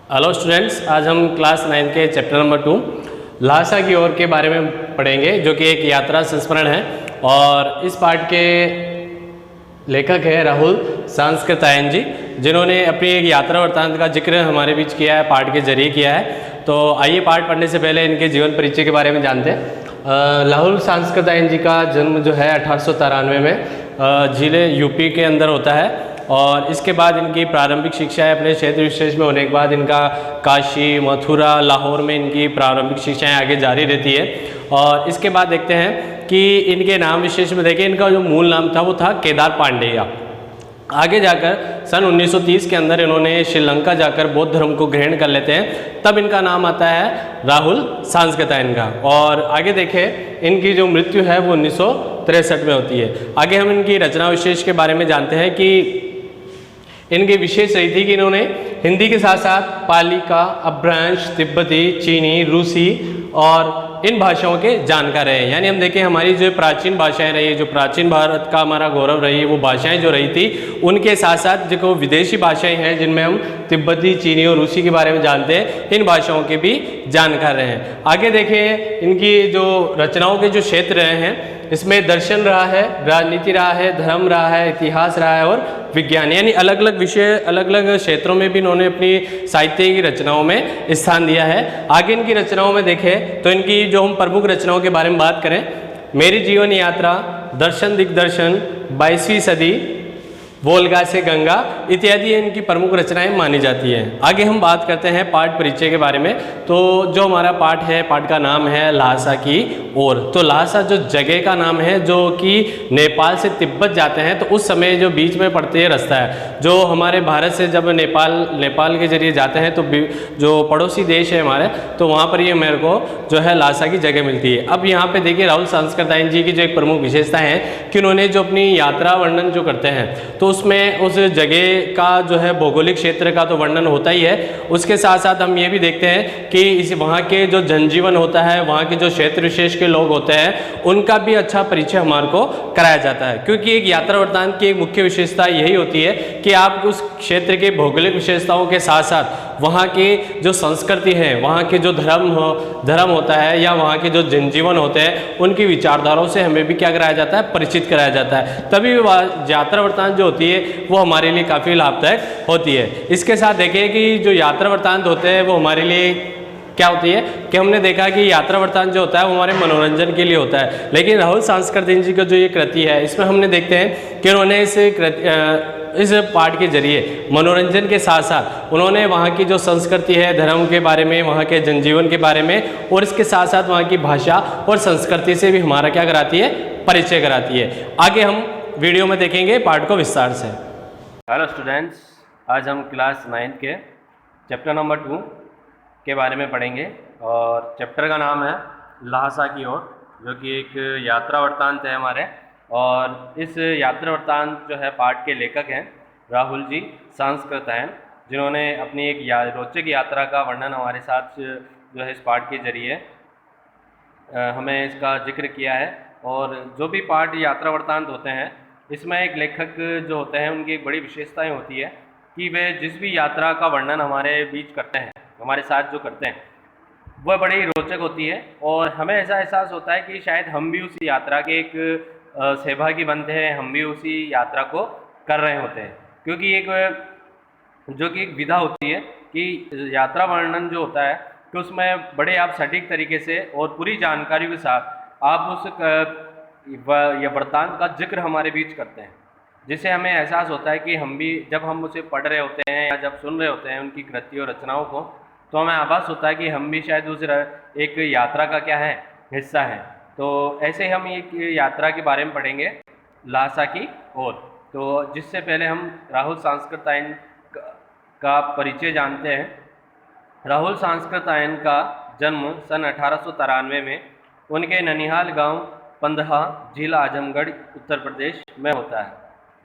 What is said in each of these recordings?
Hello students, आज हम class 9 के चैप्टर नंबर 2 ल्हासा की ओर के बारे में पढ़ेंगे, जो कि एक यात्रा संस्मरण है। और इस पाठ के लेखक है राहुल सांस्कृतायन जी, जिन्होंने अपनी एक यात्रा वृत्तांत का जिक्र हमारे बीच किया है, पाठ के जरिए किया है। तो आइए पाठ पढ़ने से पहले इनके जीवन परिचय के बारे में जानते हैं। राहुल सांस्कृतायन जी का जन्म जो है 1893 में जिले यूपी के अंदर होता है। और इसके बाद इनकी प्रारंभिक शिक्षाएं अपने क्षेत्र विशेष में होने के बाद इनका काशी, मथुरा, लाहौर में इनकी प्रारंभिक शिक्षाएं आगे जारी रहती है। और इसके बाद देखते हैं कि इनके नाम विशेष में देखें, इनका जो मूल नाम था वो था केदार पांडेय। आगे जाकर सन 1930 के अंदर इन्होंने श्रीलंका जाकर बौद्ध धर्म को ग्रहण कर लेते हैं, तब इनका नाम आता है राहुल सांस्कृतायन का। और आगे देखें, इनकी जो मृत्यु है वो 1963 में होती है। आगे हम इनकी रचना विशेष के बारे में जानते हैं कि इनकी विशेष रही थी कि इन्होंने हिंदी के साथ साथ पाली का, अपभ्रंश, तिब्बती, चीनी, रूसी और इन भाषाओं के जानकार हैं। यानी हम देखें, हमारी जो प्राचीन भाषाएं रही, जो प्राचीन भारत का हमारा गौरव रही, वो भाषाएं जो रही थी, उनके साथ साथ जो विदेशी भाषाएं हैं जिनमें हम तिब्बती, चीनी और रूसी के बारे में जानते हैं, इन भाषाओं के भी जानकार रहे हैं। आगे देखें, इनकी जो रचनाओं के जो क्षेत्र रहे हैं, इसमें दर्शन रहा है, राजनीति रहा है, धर्म रहा है, इतिहास रहा है और विज्ञान, यानी अलग अलग विषय, अलग अलग क्षेत्रों में भी इन्होंने अपनी साहित्य की रचनाओं में स्थान दिया है। आगे इनकी रचनाओं में देखें तो इनकी जो हम प्रमुख रचनाओं के बारे में बात करें, मेरी जीवन यात्रा, दर्शन दिग्दर्शन, 22वीं सदी, वोल्गा से गंगा इत्यादि इनकी प्रमुख रचनाएं मानी जाती हैं। आगे हम बात करते हैं पाठ परिचय के बारे में। तो जो हमारा पाठ है, पाठ का नाम है ल्हासा की ओर। तो ल्हासा जो जगह का नाम है, जो कि नेपाल से तिब्बत जाते हैं, तो उस समय जो बीच में पड़ते हैं रास्ता है, जो हमारे भारत से जब नेपाल के जरिए जाते हैं, तो जो पड़ोसी देश है हमारे, तो वहाँ पर ये मेरे को जो है ल्हासा की जगह मिलती है। अब यहाँ पे देखिए, राहुल सांस्कृतायन जी की जो एक प्रमुख विशेषता है कि उन्होंने जो अपनी यात्रा वर्णन जो करते हैं, तो उसमें उस जगह का जो है भौगोलिक क्षेत्र का तो वर्णन होता ही है, उसके साथ साथ हम ये भी देखते हैं कि इस वहाँ के जो जनजीवन होता है, वहाँ के जो क्षेत्र विशेष के लोग होते हैं, उनका भी अच्छा परिचय हमारे को कराया जाता है। क्योंकि एक यात्रा वृत्तांत की एक मुख्य विशेषता यही होती है कि आप उस क्षेत्र के भौगोलिक विशेषताओं के साथ साथ वहाँ की जो संस्कृति है, वहाँ के जो धर्म होता है, या वहाँ के जो जनजीवन होते हैं, उनकी विचारधाराओं से हमें भी क्या कराया जाता है, परिचित कराया जाता है। तभी यात्रा वृत्तांत जो होती है वो हमारे लिए काफ़ी लाभदायक होती है। इसके साथ देखें कि जो यात्रा वृत्तांत होते हैं वो हमारे लिए क्या होती है कि हमने देखा कि यात्रा वृत्तांत जो होता है वो हमारे मनोरंजन के लिए होता है। लेकिन राहुल सांस्कृतिक जी का जो ये कृति है, इसमें हमने देखते हैं कि उन्होंने इस पाठ के जरिए मनोरंजन के साथ साथ उन्होंने वहाँ की जो संस्कृति है, धर्म के बारे में, वहाँ के जनजीवन के बारे में, और इसके साथ साथ वहाँ की भाषा और संस्कृति से भी हमारा क्या कराती है, परिचय कराती है। आगे हम वीडियो में देखेंगे पाठ को विस्तार से। हेलो स्टूडेंट्स, आज हम क्लास 9 के चैप्टर नंबर 2 के बारे में पढ़ेंगे। और चैप्टर का नाम है ल्हासा की ओर, जो कि एक यात्रा वृत्तांत है हमारे। और इस यात्रा वृत्तांत जो है, पाठ के लेखक हैं राहुल जी सांस्कृतायन, जिन्होंने अपनी एक रोचक यात्रा का वर्णन हमारे साथ जो है इस पाठ के जरिए हमें इसका जिक्र किया है। और जो भी पाठ यात्रा वृत्तांत होते हैं, इसमें एक लेखक जो होते हैं, उनकी एक बड़ी विशेषताएं होती है कि वे जिस भी यात्रा का वर्णन हमारे बीच करते हैं, हमारे साथ जो करते हैं, वह बड़ी रोचक होती है। और हमें ऐसा एहसास होता है कि शायद हम भी उस यात्रा के एक सहभागी बनते हैं, हम भी उसी यात्रा को कर रहे होते हैं। क्योंकि एक विधा होती है कि यात्रा वर्णन जो होता है, कि उसमें बड़े आप सटीक तरीके से और पूरी जानकारी के साथ आप उस वृत्तांत का जिक्र हमारे बीच करते हैं, जिससे हमें एहसास होता है कि हम भी जब हम उसे पढ़ रहे होते हैं या जब सुन रहे होते हैं उनकी कृति और रचनाओं को, तो हमें आभास होता है कि हम भी शायद उस एक यात्रा का क्या है, हिस्सा है। तो ऐसे हम एक यात्रा के बारे में पढ़ेंगे, ल्हासा की ओर। तो जिससे पहले हम राहुल सांस्कृतायन का परिचय जानते हैं। राहुल सांस्कृतायन का जन्म सन 1893 में उनके ननिहाल गांव पंदहा, जिला आजमगढ़, उत्तर प्रदेश में होता है।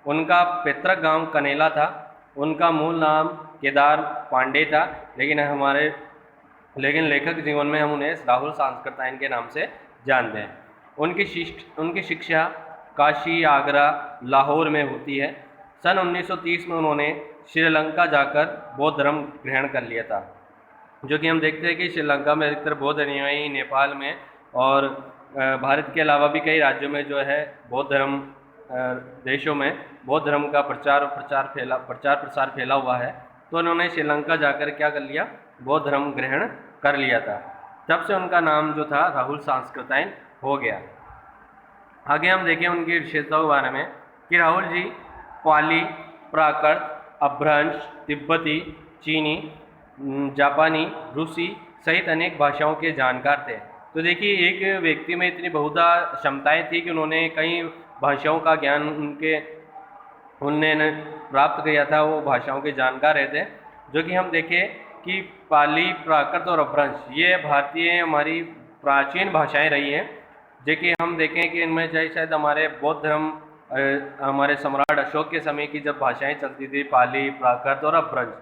उनका पैतृक गांव कनेला था। उनका मूल नाम केदार पांडे था, लेकिन लेखक जीवन में हम उन्हें राहुल सांस्कृतायन के नाम से जानते हैं। उनकी शिक्षा काशी, आगरा, लाहौर में होती है। सन 1930 में उन्होंने श्रीलंका जाकर बौद्ध धर्म ग्रहण कर लिया था, जो कि हम देखते हैं कि श्रीलंका में अधिकतर बौद्ध अनुयायी, नेपाल में और भारत के अलावा भी कई राज्यों में जो है बौद्ध धर्म, देशों में बौद्ध धर्म का प्रचार प्रसार फैला हुआ है। तो उन्होंने श्रीलंका जाकर क्या कर लिया, बौद्ध धर्म ग्रहण कर लिया था। तब से उनका नाम जो था राहुल सांस्कृतायन हो गया। आगे हम देखें उनकी विशेषताओं के बारे में कि राहुल जी पाली, प्राकृत, अपभ्रंश, तिब्बती, चीनी, जापानी, रूसी सहित अनेक भाषाओं के जानकार थे। तो देखिए, एक व्यक्ति में इतनी बहुधा क्षमताएं थी कि उन्होंने कई भाषाओं का ज्ञान उनने प्राप्त किया था, वो भाषाओं के जानकार रहे थे। जो कि हम देखें कि पाली, प्राकृत और अपभ्रंश ये भारतीय हमारी प्राचीन भाषाएं रही हैं। जो कि हम देखें कि इनमें शायद हमारे बौद्ध धर्म हमारे सम्राट अशोक के समय की जब भाषाएं चलती थी, पाली, प्राकृत और अपभ्रंश,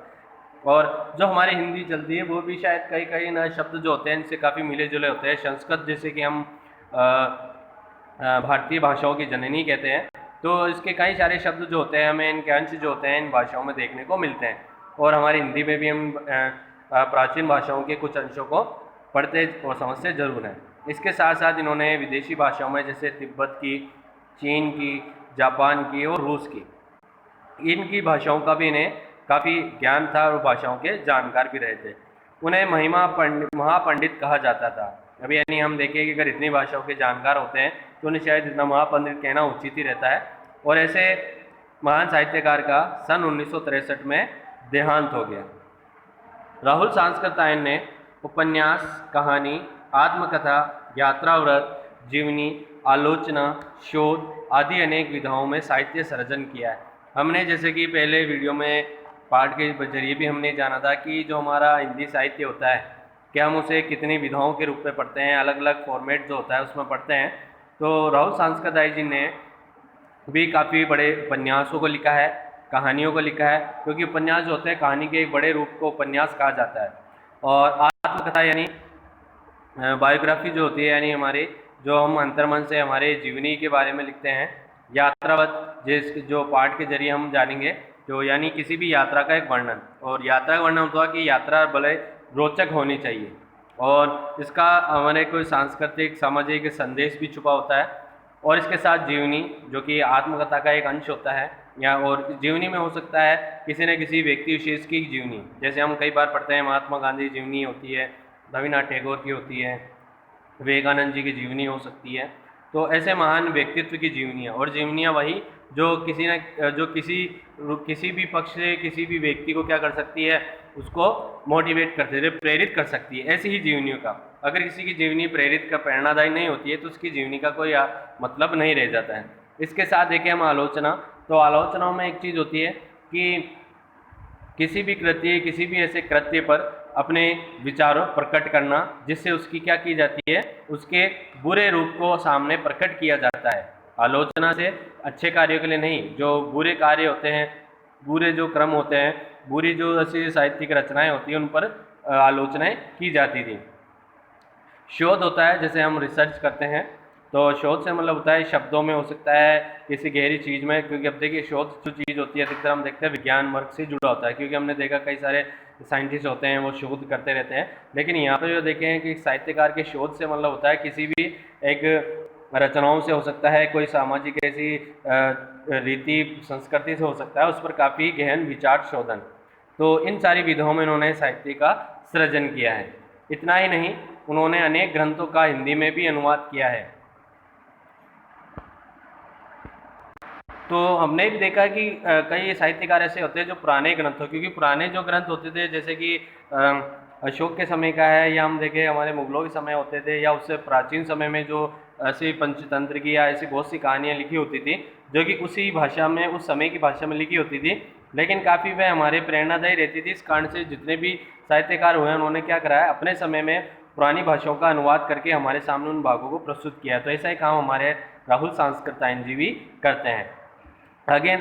और जो हमारी हिंदी चलती है वो भी शायद कई कई नए शब्द जो होते हैं इनसे काफ़ी मिले जुले होते हैं। संस्कृत जैसे कि हम भारतीय भाषाओं की जननी कहते हैं, तो इसके कई सारे शब्द जो होते हैं हमें इनके अंश जो होते हैं इन भाषाओं में देखने को मिलते हैं। और हमारी हिंदी में भी हम प्राचीन भाषाओं के कुछ अंशों को पढ़ते और समझते जरूर हैं। इसके साथ साथ इन्होंने विदेशी भाषाओं में जैसे तिब्बत की, चीन की, जापान की और रूस की, इनकी भाषाओं का भी इन्हें काफ़ी ज्ञान था और भाषाओं के जानकार भी रहे थे। उन्हें महापंडित कहा जाता था। अभी यानी हम देखें कि अगर इतनी भाषाओं के जानकार होते हैं तो उन्हें शायद इतना महापंडित कहना उचित ही रहता है। और ऐसे महान साहित्यकार का सन 1963 में देहांत हो गया। राहुल सांस्कृतायन ने उपन्यास, कहानी, आत्मकथा, यात्राव्रत, जीवनी, आलोचना, शोध आदि अनेक विधाओं में साहित्य सर्जन किया है। हमने जैसे कि पहले वीडियो में पाठ के जरिए भी हमने जाना था कि जो हमारा हिंदी साहित्य होता है, कि हम उसे कितनी विधाओं के रूप में पढ़ते हैं, अलग अलग फॉर्मेट जो होता है उसमें पढ़ते हैं। तो राहुल सांस्कृतायन जी ने भी काफ़ी बड़े उपन्यासों को लिखा है, कहानियों को लिखा है, क्योंकि उपन्यास जो होते हैं कहानी के एक बड़े रूप को उपन्यास कहा जाता है। और आत्मकथा यानी बायोग्राफी जो होती है, यानी हमारी जो हम अंतर्मन से हमारे जीवनी के बारे में लिखते हैं। यात्रावत जो पाठ के जरिए हम जानेंगे, तो यानी किसी भी यात्रा का एक वर्णन, और यात्रा का वर्णन होता है कि यात्रा भले रोचक होनी चाहिए और इसका हमारे कोई सांस्कृतिक सामाजिक संदेश भी छुपा होता है। और इसके साथ जीवनी जो कि आत्मकथा का एक अंश होता है, या और जीवनी में हो सकता है किसी न किसी व्यक्ति विशेष की जीवनी, जैसे हम कई बार पढ़ते हैं महात्मा गांधी जीवनी होती है, रविन्द्रनाथ टैगोर की होती है, विवेकानंद जी की जीवनी हो सकती है। तो ऐसे महान व्यक्तित्व की जीवनियाँ, और जीवनियाँ वही जो किसी भी पक्ष से किसी भी व्यक्ति को क्या कर सकती है, उसको मोटिवेट करते है, प्रेरित कर सकती है। ऐसी ही जीवनियों का, अगर किसी की जीवनी प्रेरित का प्रेरणादायी नहीं होती है तो उसकी जीवनी का कोई मतलब नहीं रह जाता है। इसके साथ देखें हम आलोचना, तो आलोचनाओं में एक चीज़ होती है कि किसी भी कृत्य, किसी भी ऐसे कृत्य पर अपने विचारों प्रकट करना, जिससे उसकी क्या की जाती है, उसके बुरे रूप को सामने प्रकट किया जाता है। आलोचना से अच्छे कार्यों के लिए नहीं, जो बुरे कार्य होते हैं, बुरे जो क्रम होते हैं, बुरी जो ऐसी साहित्यिक रचनाएं होती हैं, उन पर आलोचनाएं की जाती थी। शोध होता है, जैसे हम रिसर्च करते हैं, तो शोध से मतलब होता है शब्दों में हो सकता है किसी गहरी चीज़ में, क्योंकि अब देखिए शोध जो चीज़ होती है अधिकतर हम देखते हैं विज्ञान वर्ग से जुड़ा होता है, क्योंकि हमने देखा कई सारे साइंटिस्ट होते हैं वो शोध करते रहते हैं। लेकिन यहाँ पे जो देखें कि साहित्यकार के शोध से मतलब होता है किसी भी एक रचनाओं से हो सकता है, कोई सामाजिक ऐसी रीति संस्कृति से हो सकता है, उस पर काफ़ी गहन विचार शोधन। तो इन सारी विधाओं में उन्होंने साहित्य का सृजन किया है। इतना ही नहीं, उन्होंने अनेक ग्रंथों का हिंदी में भी अनुवाद किया है। तो हमने भी देखा कि कई साहित्यकार ऐसे होते हैं जो पुराने ग्रंथों, क्योंकि पुराने जो ग्रंथ होते थे जैसे कि अशोक के समय का है, या हम देखें हमारे मुगलों के समय होते थे, या उससे प्राचीन समय में जो ऐसी पंचतंत्र की या ऐसी बहुत सी कहानियाँ लिखी होती थी जो कि उसी भाषा में, उस समय की भाषा में लिखी होती थी, लेकिन काफ़ी वह हमारे प्रेरणादायी रहती थी। इस कारण से जितने भी साहित्यकार हुए उन्होंने क्या करा है, अपने समय में पुरानी भाषाओं का अनुवाद करके हमारे सामने उन भागों को प्रस्तुत किया है। तो ऐसा ही काम हमारे राहुल सांस्कृतायन जी भी करते हैं। आगे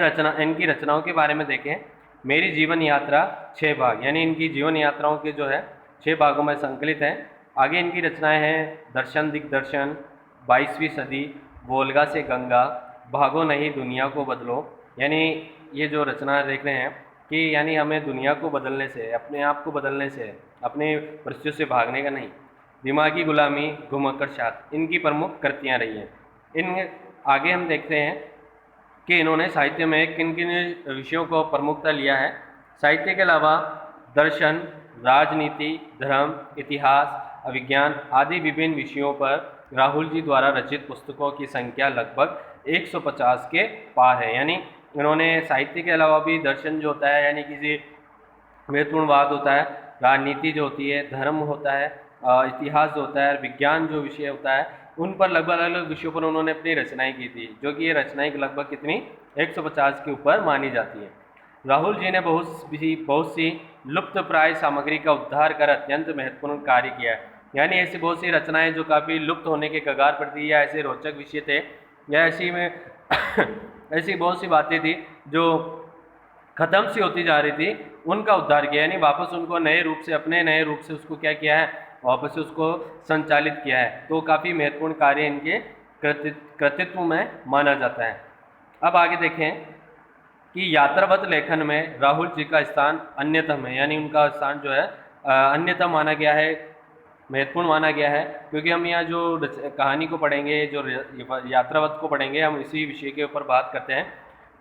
इनकी रचनाओं के बारे में देखें। मेरी जीवन यात्रा 6 भाग, यानी इनकी जीवन यात्राओं के जो है 6 भागों में संकलित हैं। आगे इनकी रचनाएं हैं दर्शन दिग्दर्शन, 22वीं सदी, वोल्गा से गंगा, भागो नहीं दुनिया को बदलो, यानी ये जो रचना देख रहे हैं कि यानी हमें दुनिया को बदलने से, अपने आप को बदलने से, अपने परिस्थितियों से भागने का नहीं, दिमागी गुलामी, घुमक्कड़ शात इनकी प्रमुख कृतियाँ रही हैं। इन आगे हम देखते हैं कि इन्होंने साहित्य में किन किन विषयों को प्रमुखता लिया है। साहित्य के अलावा दर्शन, राजनीति, धर्म, इतिहास, अभिज्ञान आदि विभिन्न विषयों पर राहुल जी द्वारा रचित पुस्तकों की संख्या लगभग 150 के पार है। यानी इन्होंने साहित्य के अलावा भी दर्शन जो होता है, यानी किसी महत्वपूर्णवाद होता है, राजनीति जो होती है, धर्म होता है, इतिहास जो होता है, विज्ञान जो विषय होता है, उन पर लगभग अलग अलग विषयों पर उन्होंने अपनी रचनाएं की थी, जो कि ये रचनाएं लगभग कितनी 150 के ऊपर मानी जाती है। राहुल जी ने बहुत सी लुप्त प्राय सामग्री का उद्धार कर अत्यंत महत्वपूर्ण कार्य किया है। यानी ऐसी बहुत सी रचनाएं जो काफ़ी लुप्त होने के कगार पर थी, या ऐसे रोचक विषय थे, या ऐसी में ऐसी बहुत सी बातें थी जो ख़त्म सी होती जा रही थी, उनका उद्धार किया, यानी वापस उनको नए रूप से, अपने नए रूप से उसको क्या किया है, वापस से उसको संचालित किया है। तो काफ़ी महत्वपूर्ण कार्य इनके कृतित्व में माना जाता है। अब आगे देखें कि यात्रावत लेखन में राहुल जी का स्थान अन्यतम है, यानी उनका स्थान जो है अन्यतम माना गया है, महत्वपूर्ण माना गया है, क्योंकि हम यहाँ जो कहानी को पढ़ेंगे, जो यात्रावत को पढ़ेंगे, हम इसी विषय के ऊपर बात करते हैं।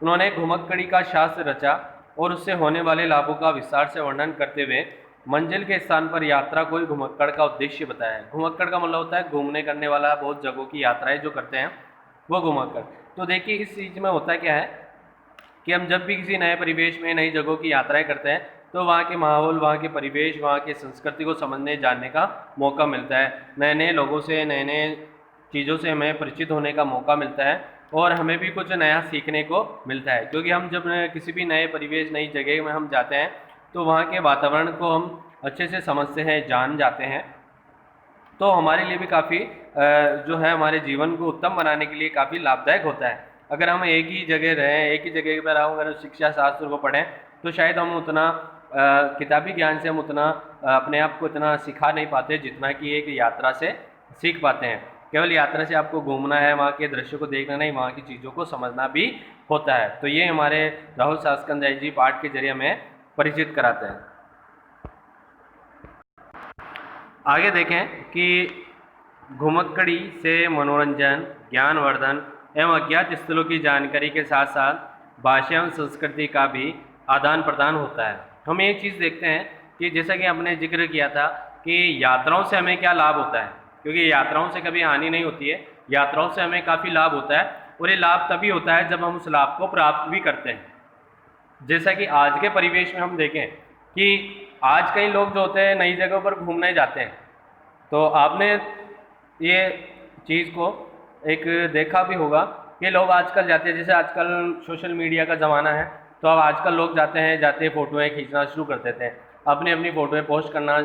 उन्होंने घुमक्कड़ी का शास्त्र रचा और उससे होने वाले लाभों का विस्तार से वर्णन करते हुए मंजिल के स्थान पर यात्रा को ही घुमक्कड़ का उद्देश्य बताया है। घुमक्कड़ का मतलब होता है घूमने करने वाला, बहुत जगहों की यात्राएं जो करते हैं वो घुमक्कड़। तो देखिए इस चीज़ में होता क्या है कि हम जब भी किसी नए परिवेश में, नई जगहों की यात्राएं करते हैं, तो वहाँ के माहौल, वहाँ के परिवेश, वहाँ के संस्कृति को समझने जानने का मौका मिलता है। नए नए लोगों से, नए नए चीज़ों से हमें परिचित होने का मौका मिलता है, और हमें भी कुछ नया सीखने को मिलता है। क्योंकि हम जब किसी भी नए परिवेश, नई जगह में हम जाते हैं, तो वहाँ के वातावरण को हम अच्छे से समझते हैं, जान जाते हैं, तो हमारे लिए भी काफ़ी जो है हमारे जीवन को उत्तम बनाने के लिए काफ़ी लाभदायक होता है। अगर हम एक ही जगह रहें, एक ही जगह पर अगर शिक्षा शास्त्र को पढ़ें, तो शायद हम उतना किताबी ज्ञान से हम उतना अपने आप को इतना सिखा नहीं पाते जितना कि एक यात्रा से सीख पाते हैं। केवल यात्रा से आपको घूमना है, वहाँ के दृश्य को देखना नहीं, वहाँ की चीज़ों को समझना भी होता है। तो ये हमारे राहुल सासकंदाई जी पाठ के जरिए हमें परिचित कराते हैं। आगे देखें कि घुमक्कड़ी से मनोरंजन, ज्ञानवर्धन एवं अज्ञात स्थलों की जानकारी के साथ साथ भाषा एवं संस्कृति का भी आदान प्रदान होता है। हम एक चीज़ देखते हैं कि जैसा कि हमने जिक्र किया था कि यात्राओं से हमें क्या लाभ होता है, क्योंकि यात्राओं से कभी हानि नहीं होती है, यात्राओं से हमें काफ़ी लाभ होता है, और ये लाभ तभी होता है जब हम उस लाभ को प्राप्त भी करते हैं। जैसा कि आज के परिवेश में हम देखें कि आज कई लोग जो होते हैं नई जगहों पर घूमने जाते हैं, तो आपने ये चीज़ को एक देखा भी होगा कि लोग आजकल जाते हैं, जैसे आजकल सोशल मीडिया का ज़माना है, तो अब आजकल लोग जाते फ़ोटोएँ खींचना शुरू कर देते हैं, अपनी फ़ोटोएँ पोस्ट करना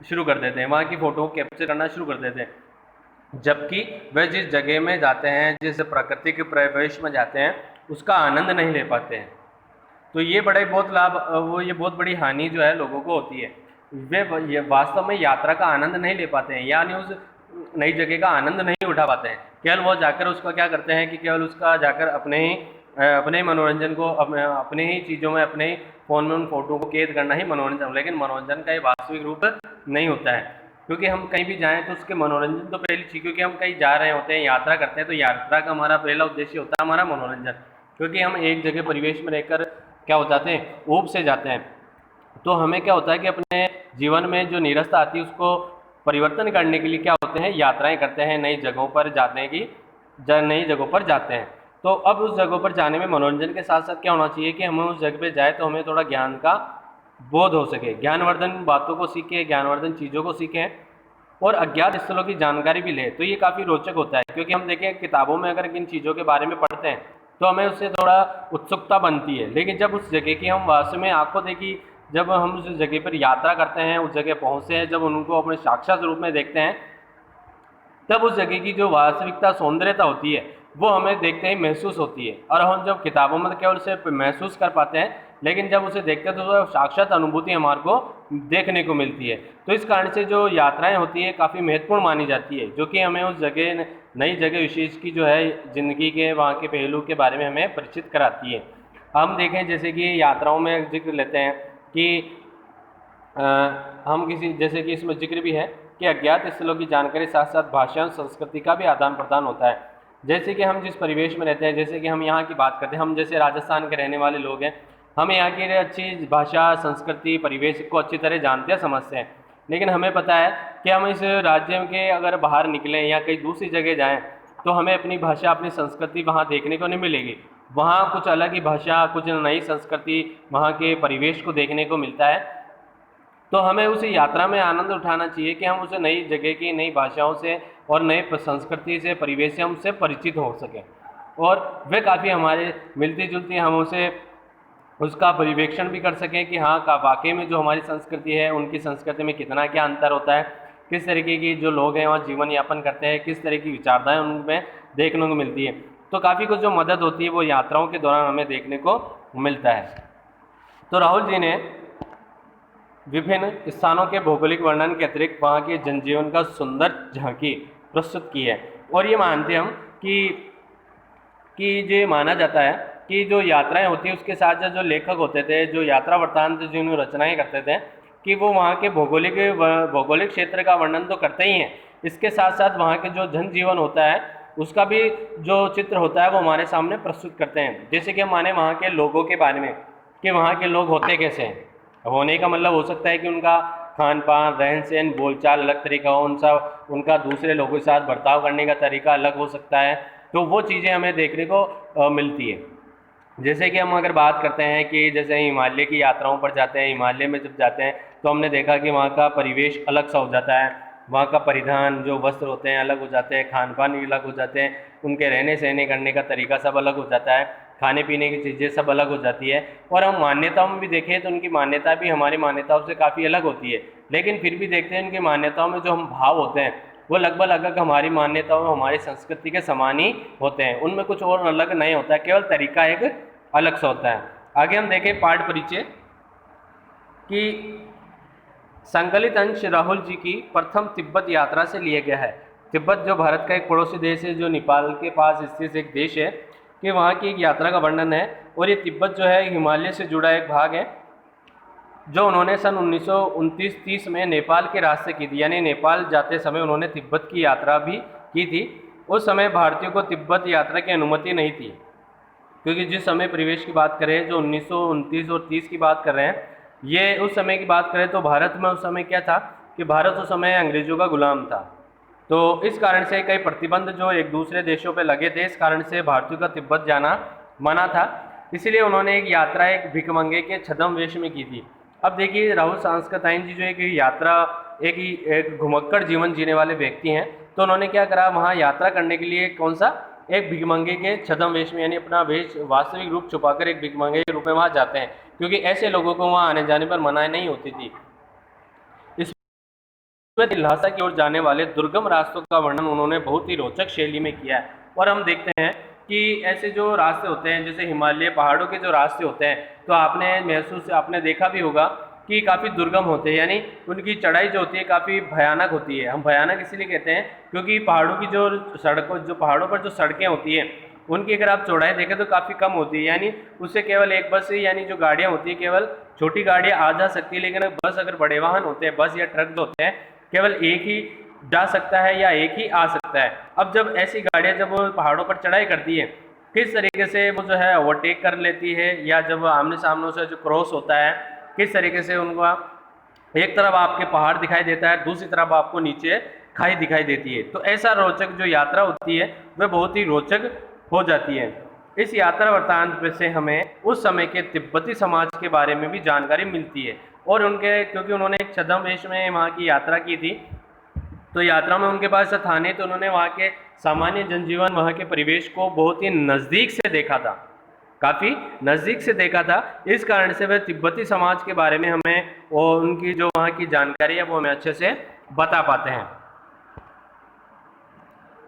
शुरू कर देते हैं, वहाँ की फ़ोटो कैप्चर करना शुरू कर देते हैं। जबकि वह जिस जगह में जाते हैं, जिस प्राकृतिक परिवेश में जाते हैं, उसका आनंद नहीं ले पाते हैं। तो ये बहुत बहुत बड़ी हानि जो है लोगों को होती है। वे वास्तव में यात्रा का आनंद नहीं ले पाते हैं, यानी उस नई जगह का आनंद नहीं उठा पाते हैं। केवल वो जाकर उसका क्या करते हैं कि केवल उसका जाकर अपने मनोरंजन को अपने ही चीज़ों में, अपने ही फ़ोन में उन फोटो को कैद करना ही मनोरंजन, लेकिन मनोरंजन का ये वास्तविक रूप नहीं होता है। क्योंकि हम कहीं भी जाएँ तो उसके मनोरंजन तो पहली चीज़, क्योंकि हम कहीं जा रहे होते हैं, यात्रा करते हैं, तो यात्रा का हमारा पहला उद्देश्य होता है हमारा मनोरंजन। क्योंकि हम एक जगह परिवेश में रहकर क्या हो जाते हैं, ऊब से जाते हैं, तो हमें क्या होता है कि अपने जीवन में जो नीरसता आती है उसको परिवर्तन करने के लिए क्या होते हैं, यात्राएं करते हैं, नई जगहों पर जाते हैं। तो अब उस जगहों पर जाने में मनोरंजन के साथ साथ क्या होना चाहिए कि हमें उस जगह पे जाए तो हमें थोड़ा ज्ञान का बोध हो सके, ज्ञानवर्धन बातों को सीखें, ज्ञानवर्धन चीज़ों को सीखें, और अज्ञात स्थलों की जानकारी भी लें। तो ये काफ़ी रोचक होता है, क्योंकि हम देखें किताबों में अगर इन चीज़ों के बारे में पढ़ते हैं तो हमें उससे थोड़ा उत्सुकता बनती है, लेकिन जब उस जगह की हम वास्तव में आंखों देखी, जब हम उस जगह पर यात्रा करते हैं, उस जगह पहुँचते हैं, जब उनको अपने साक्षात रूप में देखते हैं, तब उस जगह की जो वास्तविकता, सौंदर्यता होती है वो हमें देखते ही महसूस होती है। और हम जब किताबों में केवल उसे महसूस कर पाते हैं, लेकिन जब उसे देखते हैं तो साक्षात अनुभूति हमारे को देखने को मिलती है। तो इस कारण से जो यात्राएं होती है काफ़ी महत्वपूर्ण मानी जाती है, जो कि हमें उस जगह नई जगह विशेष की जो है ज़िंदगी के वहाँ के पहलू के बारे में हमें परिचित कराती है। हम देखें जैसे कि यात्राओं में जिक्र लेते हैं कि हम किसी जैसे कि इसमें जिक्र भी है कि अज्ञात स्थलों की जानकारी साथ साथ भाषा और संस्कृति का भी आदान प्रदान होता है। जैसे कि हम जिस परिवेश में रहते हैं, जैसे कि हम यहाँ की बात करते हैं, हम जैसे राजस्थान के रहने वाले लोग हैं, हम यहाँ की अच्छी भाषा, संस्कृति, परिवेश को अच्छी तरह जानते हैं, समझते हैं। लेकिन हमें पता है कि हम इस राज्य के अगर बाहर निकलें या कहीं दूसरी जगह जाएँ तो हमें अपनी भाषा, अपनी संस्कृति वहाँ देखने को नहीं मिलेगी। वहाँ कुछ अलग ही भाषा, कुछ नई संस्कृति, वहाँ के परिवेश को देखने को मिलता है। तो हमें उस यात्रा में आनंद उठाना चाहिए कि हम उसे नई जगह की, नई भाषाओं से और नए संस्कृति से, परिवेश से हमसे परिचित हो सकें और वे काफ़ी हमारे मिलती जुलती, हम उसे उसका परिवेक्षण भी कर सकें कि हाँ का वाकई में जो हमारी संस्कृति है उनकी संस्कृति में कितना क्या अंतर होता है, किस तरीके की जो लोग हैं वहाँ जीवन यापन करते हैं, किस तरह की विचारधाराएं उनमें देखने को मिलती है। तो काफ़ी कुछ जो मदद होती है वो यात्राओं के दौरान हमें देखने को मिलता है। तो राहुल जी ने विभिन्न स्थानों के भौगोलिक वर्णन के अतिरिक्त वहाँ के जनजीवन का सुंदर झांकी प्रस्तुत की है। और ये मानते हम कि ये माना जाता है कि जो यात्राएं होती है उसके साथ जो लेखक होते थे, जो यात्रा वृत्तांत जिन्होंने रचनाएं करते थे, कि वो वहाँ के भौगोलिक क्षेत्र का वर्णन तो करते ही हैं, इसके साथ साथ वहाँ के जो जनजीवन होता है उसका भी जो चित्र होता है वो हमारे सामने प्रस्तुत करते हैं। जैसे कि हम माने वहाँ के लोगों के बारे में कि वहाँ के लोग होते कैसे हैं। होने का मतलब हो सकता है कि उनका खान पान, रहन सहन, बोलचाल अलग तरीका हो, उनका दूसरे लोगों के साथ बर्ताव करने का तरीका अलग हो सकता है। तो वो चीज़ें हमें देखने को मिलती है। जैसे कि हम अगर बात करते हैं कि जैसे हिमालय की यात्राओं पर जाते हैं, हिमालय में जब जाते हैं तो हमने देखा कि वहाँ का परिवेश अलग सा हो जाता है, वहाँ का परिधान, जो वस्त्र होते हैं अलग हो जाते हैं, खान पान भी अलग हो जाते हैं, उनके रहने सहने करने का तरीका सब अलग हो जाता है, खाने पीने की चीज़ें सब अलग हो जाती है। और हम मान्यताओं में भी देखें तो उनकी मान्यता भी हमारी मान्यताओं से काफ़ी अलग होती है, लेकिन फिर भी देखते हैं उनकी मान्यताओं में जो हम भाव होते हैं वो लगभग हमारी मान्यताओं, हमारी संस्कृति के समान ही होते हैं। उनमें कुछ और अलग नहीं होता है, केवल तरीका एक अलग सा होता है। आगे हम देखें पाठ परिचय कि संकलित अंश राहुल जी की प्रथम तिब्बत यात्रा से लिया गया है। तिब्बत जो भारत का एक पड़ोसी देश है, जो नेपाल के पास स्थित एक देश है, कि वहाँ की एक यात्रा का वर्णन है। और ये तिब्बत जो है हिमालय से जुड़ा एक भाग है जो उन्होंने सन 1929-30 में नेपाल के रास्ते की थी। यानी नेपाल जाते समय उन्होंने तिब्बत की यात्रा भी की थी। उस समय भारतीयों को तिब्बत यात्रा की अनुमति नहीं थी, क्योंकि जिस समय परिवेश की बात करें, जो 1929 और 30 की बात कर रहे हैं, ये उस समय की बात करें तो भारत में उस समय क्या था कि भारत उस समय अंग्रेज़ों का गुलाम था। तो इस कारण से कई प्रतिबंध जो एक दूसरे देशों पे लगे थे, इस कारण से भारतीयों का तिब्बत जाना मना था। इसलिए उन्होंने एक यात्रा एक भिखमंगे के छद्म वेश में की थी। अब देखिए राहुल सांस्कृतायन जी जो एक यात्रा, एक घुमक्कड़ जीवन जीने वाले व्यक्ति हैं, तो उन्होंने क्या करा, वहाँ यात्रा करने के लिए कौन सा, एक भिखमंगे के छद्म वेश में, यानी अपना वेश वास्तविक रूप छुपाकर एक भिखमंगे के रूप में वहाँ जाते हैं, क्योंकि ऐसे लोगों को वहाँ आने जाने पर मनाही नहीं होती थी। इसमें ल्हासा की ओर जाने वाले दुर्गम रास्तों का वर्णन उन्होंने बहुत ही रोचक शैली में किया है। और हम देखते हैं कि ऐसे जो रास्ते होते हैं, जैसे हिमालय पहाड़ों के जो रास्ते होते हैं, तो आपने देखा भी होगा कि काफ़ी दुर्गम होते हैं, यानी उनकी चढ़ाई जो होती है काफ़ी भयानक होती है। हम भयानक इसलिए कहते हैं क्योंकि पहाड़ों की जो पहाड़ों पर जो सड़कें होती हैं उनकी अगर आप चौड़ाई देखें तो काफ़ी कम होती है, यानी उससे केवल एक बस, यानी जो गाड़ियाँ होती है केवल छोटी गाड़ियाँ आ जा सकती है, लेकिन बस अगर बड़े वाहन होते हैं, बस या ट्रक जो होते हैं, केवल एक ही जा सकता है या एक ही आ सकता है। अब जब ऐसी गाड़ियाँ जब वो पहाड़ों पर चढ़ाई करती है, किस तरीके से वो जो है ओवरटेक कर लेती है, या जब आमने सामने से जो क्रॉस होता है, किस तरीके से उनका एक तरफ आपके पहाड़ दिखाई देता है, दूसरी तरफ आपको नीचे खाई दिखाई देती है। तो ऐसा रोचक जो यात्रा होती है वह बहुत ही रोचक हो जाती है। इस यात्रा वृत्तांत से हमें उस समय के तिब्बती समाज के बारे में भी जानकारी मिलती है। और क्योंकि उन्होंने एक छद्म वेश में वहाँ की यात्रा की थी, तो यात्रा में उनके पास था नहीं, तो उन्होंने वहाँ के सामान्य जनजीवन, वहाँ के परिवेश को बहुत ही नज़दीक से देखा था, काफ़ी नज़दीक से देखा था। इस कारण से वह तिब्बती समाज के बारे में हमें और उनकी जो वहाँ की जानकारी है वो हमें अच्छे से बता पाते हैं।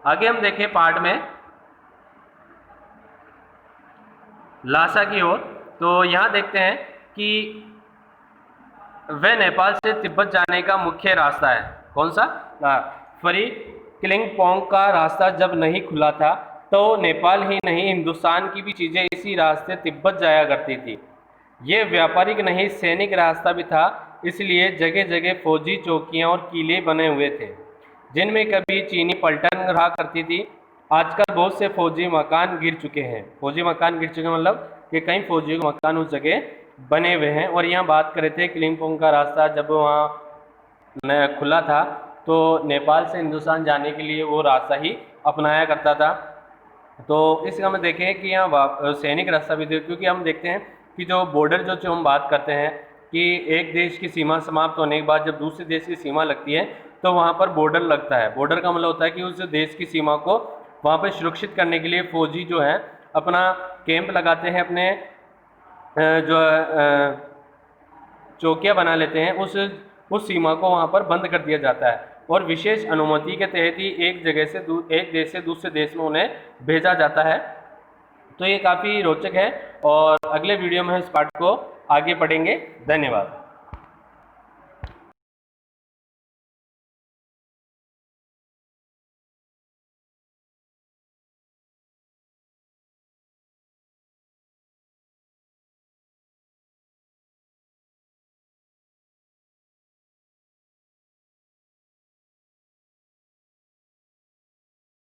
आगे हम देखें पाठ में ल्हासा की ओर, तो यहाँ देखते हैं कि वह नेपाल से तिब्बत जाने का मुख्य रास्ता है। कौन सा? फरी क्लिंगपोंग का रास्ता जब नहीं खुला था तो नेपाल ही नहीं हिंदुस्तान की भी चीज़ें इसी रास्ते तिब्बत जाया करती थी। ये व्यापारिक नहीं सैनिक रास्ता भी था, इसलिए जगह जगह फौजी चौकियां और किले बने हुए थे जिनमें कभी चीनी पलटन रहा करती थी। आजकल बहुत से फौजी मकान गिर चुके हैं। फौजी मकान गिर चुके मतलब कि कई फौजी मकान उस जगह बने हुए हैं। और यहाँ बात कर रहे थे क्लिंगपोंग का रास्ता जब वहाँ खुला था तो नेपाल से हिंदुस्तान जाने के लिए वो रास्ता ही अपनाया करता था। तो इसका हम देखें कि यहाँ सैनिक रास्ता भी थे, क्योंकि हम देखते हैं कि जो बॉर्डर जो हम बात करते हैं कि एक देश की सीमा समाप्त होने के बाद जब दूसरे देश की सीमा लगती है तो वहाँ पर बॉर्डर लगता है। बॉर्डर का मतलब होता है कि उस देश की सीमा को वहाँ पर सुरक्षित करने के लिए फौजी जो है अपना कैंप लगाते हैं, अपने जो चौकियाँ बना लेते हैं, उस सीमा को वहाँ पर बंद कर दिया जाता है और विशेष अनुमति के तहत ही एक देश से दूसरे देश में उन्हें भेजा जाता है। तो ये काफ़ी रोचक है और अगले वीडियो में हम इस पार्ट को आगे पढ़ेंगे। धन्यवाद।